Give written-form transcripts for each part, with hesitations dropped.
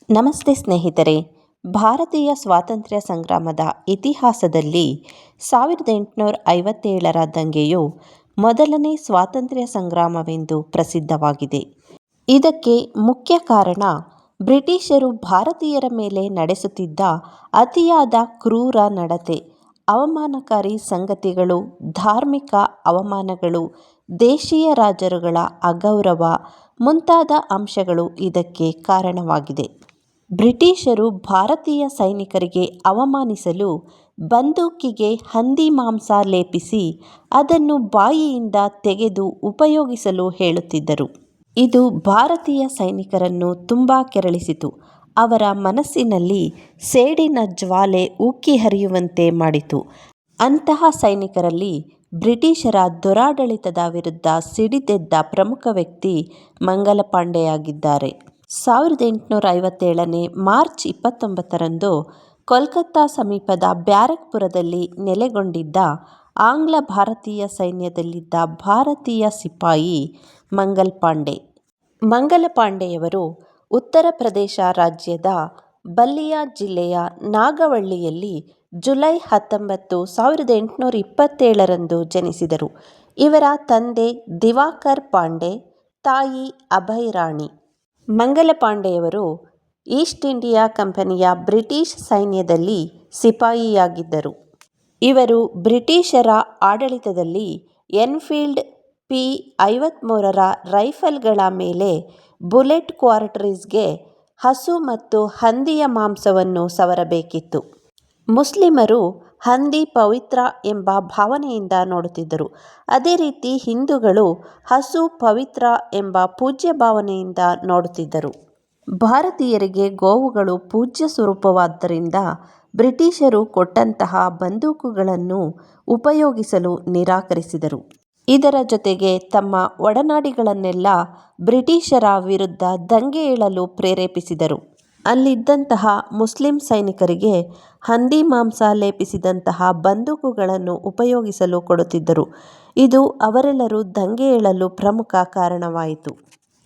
ನಮಸ್ತೆ ಸ್ನೇಹಿತರೆ. ಭಾರತೀಯ ಸ್ವಾತಂತ್ರ್ಯ ಸಂಗ್ರಾಮದ ಇತಿಹಾಸದಲ್ಲಿ 1857ರ ದಂಗೆಯು ಮೊದಲನೇ ಸ್ವಾತಂತ್ರ್ಯ ಸಂಗ್ರಾಮವೆಂದು ಪ್ರಸಿದ್ಧವಾಗಿದೆ. ಇದಕ್ಕೆ ಮುಖ್ಯ ಕಾರಣ ಬ್ರಿಟಿಷರು ಭಾರತೀಯರ ಮೇಲೆ ನಡೆಸುತ್ತಿದ್ದ ಅತಿಯಾದ ಕ್ರೂರ ನಡತೆ, ಅವಮಾನಕಾರಿ ಸಂಗತಿಗಳು, ಧಾರ್ಮಿಕ ಅವಮಾನಗಳು, ದೇಶೀಯ ರಾಜರುಗಳ ಅಗೌರವ ಮುಂತಾದ ಅಂಶಗಳು ಇದಕ್ಕೆ ಕಾರಣವಾಗಿದೆ. ಬ್ರಿಟಿಷರು ಭಾರತೀಯ ಸೈನಿಕರಿಗೆ ಅವಮಾನಿಸಲು ಬಂದೂಕಿಗೆ ಹಂದಿ ಮಾಂಸ ಲೇಪಿಸಿ ಅದನ್ನು ಬಾಯಿಯಿಂದ ತೆಗೆದು ಉಪಯೋಗಿಸಲು ಹೇಳುತ್ತಿದ್ದರು. ಇದು ಭಾರತೀಯ ಸೈನಿಕರನ್ನು ತುಂಬ ಕೆರಳಿಸಿತು. ಅವರ ಮನಸ್ಸಿನಲ್ಲಿ ಸೇಡಿನ ಜ್ವಾಲೆ ಉಕ್ಕಿ ಹರಿಯುವಂತೆ ಮಾಡಿತು. ಅಂತಹ ಸೈನಿಕರಲ್ಲಿ ಬ್ರಿಟಿಷರ ದುರಾಡಳಿತದ ವಿರುದ್ಧ ಸಿಡಿದೆದ್ದ ಪ್ರಮುಖ ವ್ಯಕ್ತಿ ಮಂಗಲ ಪಾಂಡೆಯಾಗಿದ್ದಾರೆ. 1857ನೇ ಮಾರ್ಚ್ 29ರಂದು ಕೋಲ್ಕತ್ತಾ ಸಮೀಪದ ಬ್ಯಾರಕ್ಪುರದಲ್ಲಿ ನೆಲೆಗೊಂಡಿದ್ದ ಆಂಗ್ಲ ಭಾರತೀಯ ಸೈನ್ಯದಲ್ಲಿದ್ದ ಭಾರತೀಯ ಸಿಪಾಯಿ ಮಂಗಲ್ ಪಾಂಡೆ. ಮಂಗಲ ಪಾಂಡೆಯವರು ಉತ್ತರ ಪ್ರದೇಶ ರಾಜ್ಯದ ಬಲ್ಲಿಯಾ ಜಿಲ್ಲೆಯ ನಾಗವಳ್ಳಿಯಲ್ಲಿ ಜುಲೈ 19, 1827ರಂದು ಜನಿಸಿದರು. ಇವರ ತಂದೆ ದಿವಾಕರ್ ಪಾಂಡೆ, ತಾಯಿ ಅಭಯರಾಣಿ. ಮಂಗಲ ಪಾಂಡೆಯವರು ಈಸ್ಟ್ ಇಂಡಿಯಾ ಕಂಪನಿಯ ಬ್ರಿಟಿಷ್ ಸೈನ್ಯದಲ್ಲಿ ಸಿಪಾಯಿಯಾಗಿದ್ದರು. ಇವರು ಬ್ರಿಟಿಷರ ಆಡಳಿತದಲ್ಲಿ ಎನ್ಫೀಲ್ಡ್ P-53ರ ರೈಫಲ್ಗಳ ಮೇಲೆ ಬುಲೆಟ್ ಕ್ವಾರ್ಟರೀಸ್ಗೆ ಹಸು ಮತ್ತು ಹಂದಿಯ ಮಾಂಸವನ್ನು ಸವರಬೇಕಿತ್ತು. ಮುಸ್ಲಿಮರು ಹಂದಿ ಪವಿತ್ರ ಎಂಬ ಭಾವನೆಯಿಂದ ನೋಡುತ್ತಿದ್ದರು. ಅದೇ ರೀತಿ ಹಿಂದೂಗಳು ಹಸು ಪವಿತ್ರ ಎಂಬ ಪೂಜ್ಯ ಭಾವನೆಯಿಂದ ನೋಡುತ್ತಿದ್ದರು. ಭಾರತೀಯರಿಗೆ ಗೋವುಗಳು ಪೂಜ್ಯ ಸ್ವರೂಪವಾದ್ದರಿಂದ ಬ್ರಿಟಿಷರು ಕೊಟ್ಟಂತಹ ಬಂದೂಕುಗಳನ್ನು ಉಪಯೋಗಿಸಲು ನಿರಾಕರಿಸಿದರು. ಇದರ ಜೊತೆಗೆ ತಮ್ಮ ಒಡನಾಡಿಗಳನ್ನೆಲ್ಲ ಬ್ರಿಟಿಷರ ವಿರುದ್ಧ ದಂಗೆ ಏಳಲು ಪ್ರೇರೇಪಿಸಿದರು. ಅಲ್ಲಿದ್ದಂತಹ ಮುಸ್ಲಿಂ ಸೈನಿಕರಿಗೆ ಹಂದಿ ಮಾಂಸ ಲೇಪಿಸಿದಂತಹ ಬಂದೂಕುಗಳನ್ನು ಉಪಯೋಗಿಸಲು ಕೊಡುತ್ತಿದ್ದರು. ಇದು ಅವರೆಲ್ಲರೂ ದಂಗೆ ಏಳಲು ಪ್ರಮುಖ ಕಾರಣವಾಯಿತು.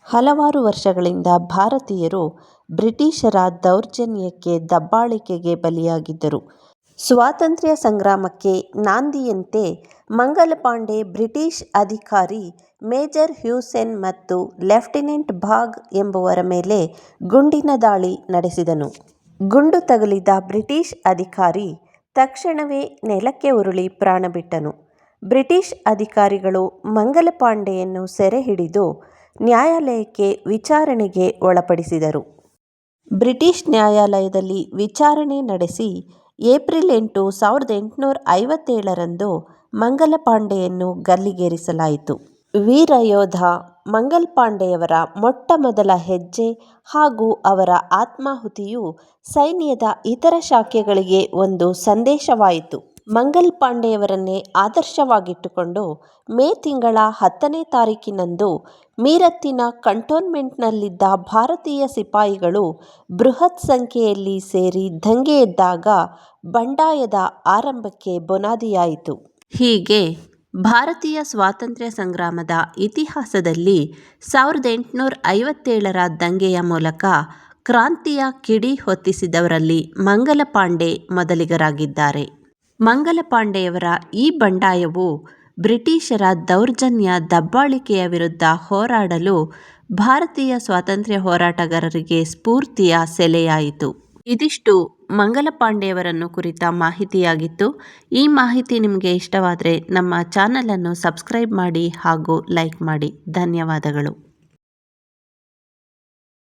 ಹಲವಾರು ವರ್ಷಗಳಿಂದ ಭಾರತೀಯರು ಬ್ರಿಟಿಷರ ದೌರ್ಜನ್ಯಕ್ಕೆ, ದಬ್ಬಾಳಿಕೆಗೆ ಬಲಿಯಾಗಿದ್ದರು. ಸ್ವಾತಂತ್ರ್ಯ ಸಂಗ್ರಾಮಕ್ಕೆ ನಾಂದಿಯಂತೆ ಮಂಗಲ ಪಾಂಡೆ ಬ್ರಿಟಿಷ್ ಅಧಿಕಾರಿ ಮೇಜರ್ ಹ್ಯೂಸೆನ್ ಮತ್ತು ಲೆಫ್ಟಿನೆಂಟ್ ಭಾಗ್ ಎಂಬುವರ ಮೇಲೆ ಗುಂಡಿನ ದಾಳಿ ನಡೆಸಿದನು. ಗುಂಡು ತಗುಲಿದ ಬ್ರಿಟಿಷ್ ಅಧಿಕಾರಿ ತಕ್ಷಣವೇ ನೆಲಕ್ಕೆ ಉರುಳಿ ಪ್ರಾಣಬಿಟ್ಟನು. ಬ್ರಿಟಿಷ್ ಅಧಿಕಾರಿಗಳು ಮಂಗಲ ಪಾಂಡೆಯನ್ನು ಸೆರೆ ಹಿಡಿದು ನ್ಯಾಯಾಲಯಕ್ಕೆ ವಿಚಾರಣೆಗೆ ಒಳಪಡಿಸಿದರು. ಬ್ರಿಟಿಷ್ ನ್ಯಾಯಾಲಯದಲ್ಲಿ ವಿಚಾರಣೆ ನಡೆಸಿ ಏಪ್ರಿಲ್ 8, 1857ರಂದು ಮಂಗಲ ಪಾಂಡೆಯನ್ನು ಗಲ್ಲಿಗೇರಿಸಲಾಯಿತು. ವೀರ ಯೋಧ ಮಂಗಲ್ ಪಾಂಡೆಯವರ ಮೊಟ್ಟ ಮೊದಲ ಹೆಜ್ಜೆ ಹಾಗೂ ಅವರ ಆತ್ಮಾಹುತಿಯು ಸೈನ್ಯದ ಇತರ ಶಾಖೆಗಳಿಗೆ ಒಂದು ಸಂದೇಶವಾಯಿತು. ಮಂಗಲ್ ಪಾಂಡೆಯವರನ್ನೇ ಆದರ್ಶವಾಗಿಟ್ಟುಕೊಂಡು ಮೇ ತಿಂಗಳ 10ನೇ ತಾರೀಖಿನಂದು ಮೀರತ್ತಿನ ಕಂಟೋನ್ಮೆಂಟ್ನಲ್ಲಿದ್ದ ಭಾರತೀಯ ಸಿಪಾಯಿಗಳು ಬೃಹತ್ ಸಂಖ್ಯೆಯಲ್ಲಿ ಸೇರಿ ದಂಗೆ ಎದ್ದಾಗ ಬಂಡಾಯದ ಆರಂಭಕ್ಕೆ ಬುನಾದಿಯಾಯಿತು. ಹೀಗೆ ಭಾರತೀಯ ಸ್ವಾತಂತ್ರ್ಯ ಸಂಗ್ರಾಮದ ಇತಿಹಾಸದಲ್ಲಿ 1857ರ ದಂಗೆಯ ಮೂಲಕ ಕ್ರಾಂತಿಯ ಕಿಡಿ ಹೊತ್ತಿಸಿದವರಲ್ಲಿ ಮಂಗಲ ಪಾಂಡೆ ಮೊದಲಿಗರಾಗಿದ್ದಾರೆ. ಮಂಗಲ ಪಾಂಡೆಯವರ ಈ ಬಂಡಾಯವು ಬ್ರಿಟಿಷರ ದೌರ್ಜನ್ಯ, ದಬ್ಬಾಳಿಕೆಯ ವಿರುದ್ಧ ಹೋರಾಡಲು ಭಾರತೀಯ ಸ್ವಾತಂತ್ರ್ಯ ಹೋರಾಟಗಾರರಿಗೆ ಸ್ಫೂರ್ತಿಯ ಸೆಲೆಯಾಯಿತು. ಇದಿಷ್ಟು ಮಂಗಲ ಪಾಂಡೆಯವರನ್ನು ಕುರಿತ ಮಾಹಿತಿಯಾಗಿತ್ತು. ಈ ಮಾಹಿತಿ ನಿಮಗೆ ಇಷ್ಟವಾದರೆ ನಮ್ಮ ಚಾನಲನ್ನು ಸಬ್ಸ್ಕ್ರೈಬ್ ಮಾಡಿ ಹಾಗೂ ಲೈಕ್ ಮಾಡಿ. ಧನ್ಯವಾದಗಳು.